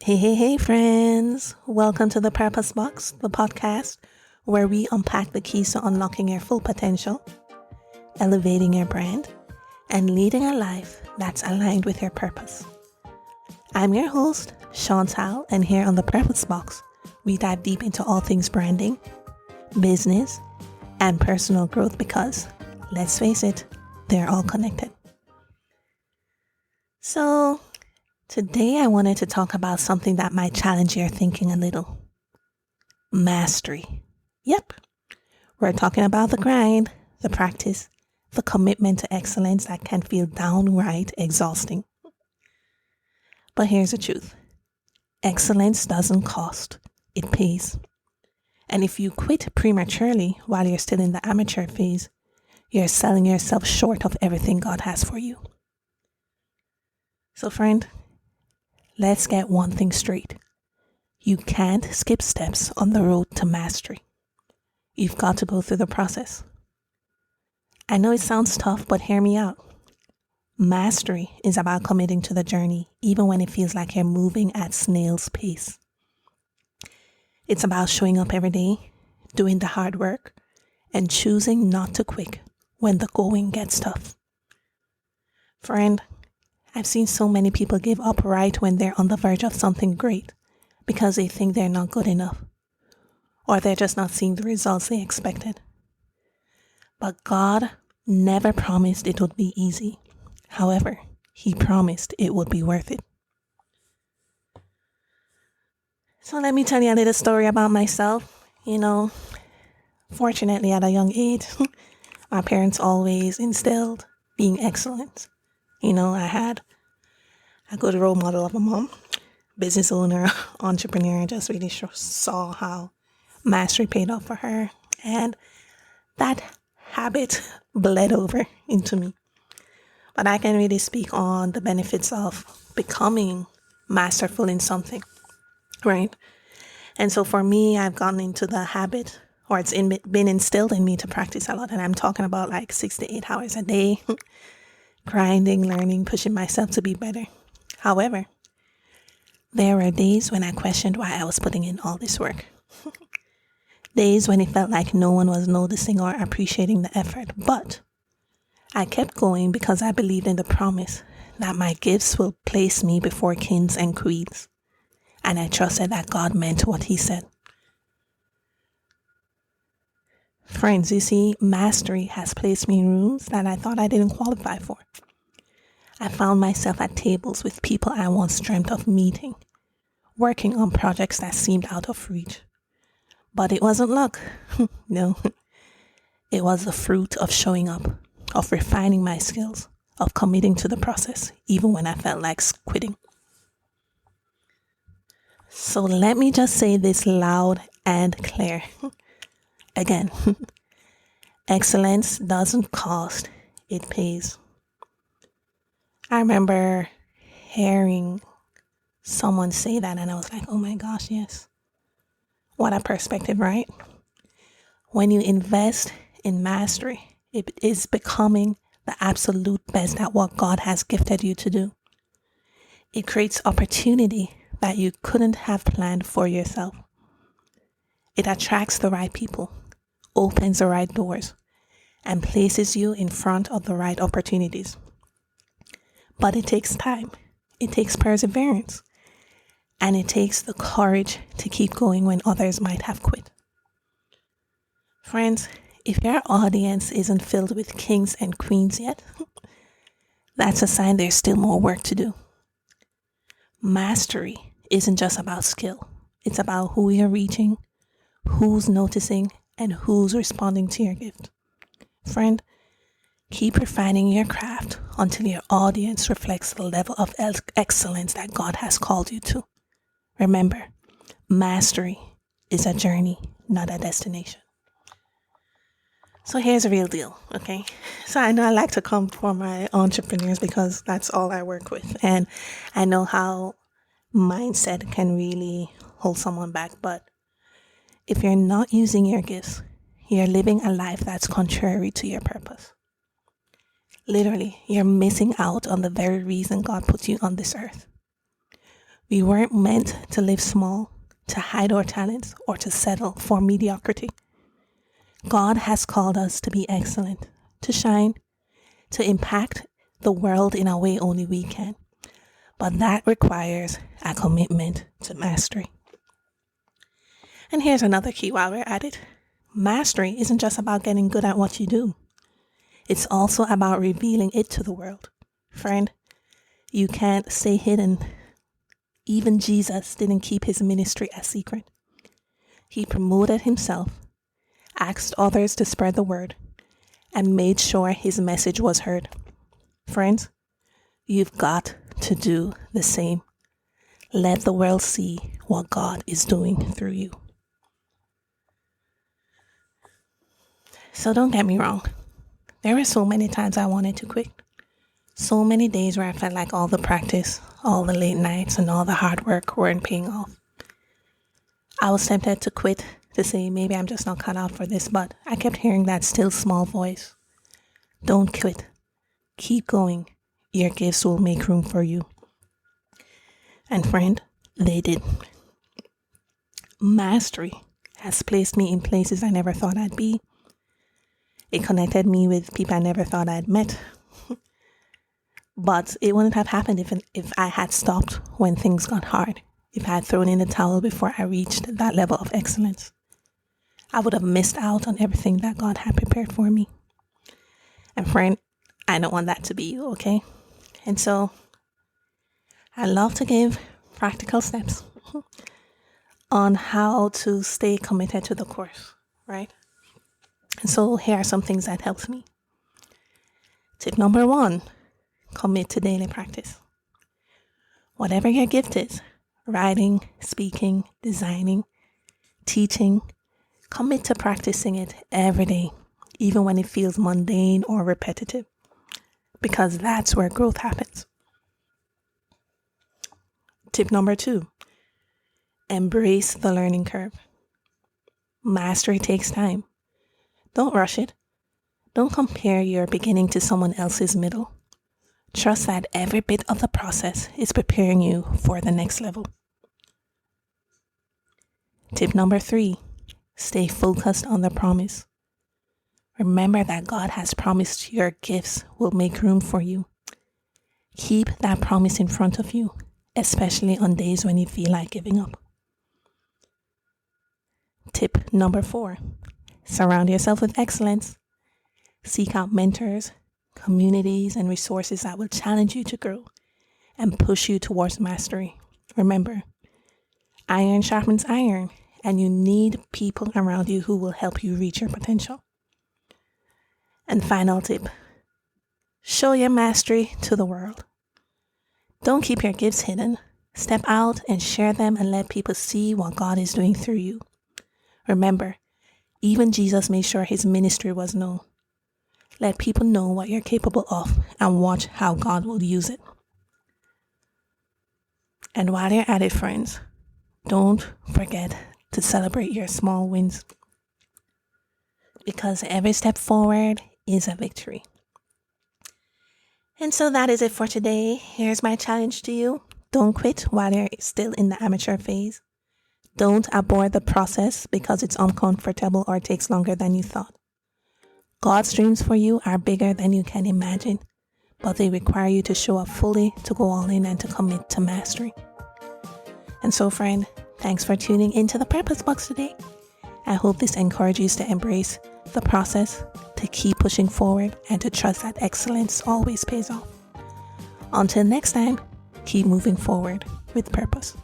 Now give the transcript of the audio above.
Hey, friends. Welcome to the PurposeBox, the podcast where we unpack the keys to unlocking your full potential, elevating your brand, and leading a life that's aligned with your purpose. I'm your host, Seantal, and here on the PurposeBox, we dive deep into all things branding, business, and personal growth because, let's face it, they're all connected. So, today I wanted to talk about something that might challenge your thinking a little. Mastery. Yep. We're talking about the grind, the practice, the commitment to excellence that can feel downright exhausting. But here's the truth. Excellence doesn't cost. It pays. And if you quit prematurely while you're still in the amateur phase, you're selling yourself short of everything God has for you. So friend, let's get one thing straight. You can't skip steps on the road to mastery. You've got to go through the process. I know it sounds tough, but hear me out. Mastery is about committing to the journey, even when it feels like you're moving at snail's pace. It's about showing up every day, doing the hard work, and choosing not to quit when the going gets tough. Friend, I've seen so many people give up right when they're on the verge of something great because they think they're not good enough or they're just not seeing the results they expected. But God never promised it would be easy. However, He promised it would be worth it. So let me tell you a little story about myself. Fortunately at a young age, my parents always instilled being excellent. I had a good role model of a mom, business owner, entrepreneur, just really saw how mastery paid off for her. And that habit bled over into me. But I can really speak on the benefits of becoming masterful in something, right? And so for me, I've gotten into the habit, or it's been instilled in me to practice a lot. And I'm talking about like 6 to 8 hours a day. Grinding, learning, pushing myself to be better. However, there were days when I questioned why I was putting in all this work. Days when it felt like no one was noticing or appreciating the effort. But I kept going because I believed in the promise that my gifts will place me before kings and queens. And I trusted that God meant what He said. Friends, you see, mastery has placed me in rooms that I thought I didn't qualify for. I found myself at tables with people I once dreamt of meeting, working on projects that seemed out of reach. But it wasn't luck. No, it was the fruit of showing up, of refining my skills, of committing to the process, even when I felt like quitting. So let me just say this loud and clear. Again, excellence doesn't cost, it pays. I remember hearing someone say that and I was like, oh my gosh, yes. What a perspective, right? When you invest in mastery, it is becoming the absolute best at what God has gifted you to do. It creates opportunity that you couldn't have planned for yourself. It attracts the right people, opens the right doors, and places you in front of the right opportunities. But it takes time, it takes perseverance, and it takes the courage to keep going when others might have quit. Friends, if your audience isn't filled with kings and queens yet, that's a sign there's still more work to do. Mastery isn't just about skill, it's about who you're reaching, who's noticing, and who's responding to your gift. Friend, keep refining your craft until your audience reflects the level of excellence that God has called you to. Remember, mastery is a journey, not a destination. So here's a real deal, okay? So I know I like to come for my entrepreneurs because that's all I work with. And I know how mindset can really hold someone back, but if you're not using your gifts, you're living a life that's contrary to your purpose. Literally, you're missing out on the very reason God put you on this earth. We weren't meant to live small, to hide our talents, or to settle for mediocrity. God has called us to be excellent, to shine, to impact the world in a way only we can. But that requires a commitment to mastery. And here's another key while we're at it. Mastery isn't just about getting good at what you do. It's also about revealing it to the world. Friend, you can't stay hidden. Even Jesus didn't keep his ministry a secret. He promoted himself, asked others to spread the word, and made sure his message was heard. Friends, you've got to do the same. Let the world see what God is doing through you. So don't get me wrong. There were so many times I wanted to quit. So many days where I felt like all the practice, all the late nights, and all the hard work weren't paying off. I was tempted to quit, to say maybe I'm just not cut out for this, but I kept hearing that still small voice. Don't quit. Keep going. Your gifts will make room for you. And friend, they did. Mastery has placed me in places I never thought I'd be. It connected me with people I never thought I'd met. But it wouldn't have happened if I had stopped when things got hard, if I had thrown in the towel before I reached that level of excellence. I would have missed out on everything that God had prepared for me. And friend, I don't want that to be you, okay? And so I love to give practical steps on how to stay committed to the course, right? And so here are some things that helped me. Tip number 1, commit to daily practice. Whatever your gift is, writing, speaking, designing, teaching, commit to practicing it every day, even when it feels mundane or repetitive, because that's where growth happens. Tip number 2, embrace the learning curve. Mastery takes time. Don't rush it. Don't compare your beginning to someone else's middle. Trust that every bit of the process is preparing you for the next level. Tip number 3, stay focused on the promise. Remember that God has promised your gifts will make room for you. Keep that promise in front of you, especially on days when you feel like giving up. Tip number 4, surround yourself with excellence. Seek out mentors, communities, and resources that will challenge you to grow and push you towards mastery. Remember, iron sharpens iron, and you need people around you who will help you reach your potential. And final tip, show your mastery to the world. Don't keep your gifts hidden. Step out and share them and let people see what God is doing through you. Remember, even Jesus made sure his ministry was known. Let people know what you're capable of and watch how God will use it. And while you're at it, friends, don't forget to celebrate your small wins, because every step forward is a victory. And so that is it for today. Here's my challenge to you. Don't quit while you're still in the amateur phase. Don't abort the process because it's uncomfortable or takes longer than you thought. God's dreams for you are bigger than you can imagine, but they require you to show up fully, to go all in, and to commit to mastery. And so, friend, thanks for tuning into the Purpose Box today. I hope this encourages you to embrace the process, to keep pushing forward, and to trust that excellence always pays off. Until next time, keep moving forward with purpose.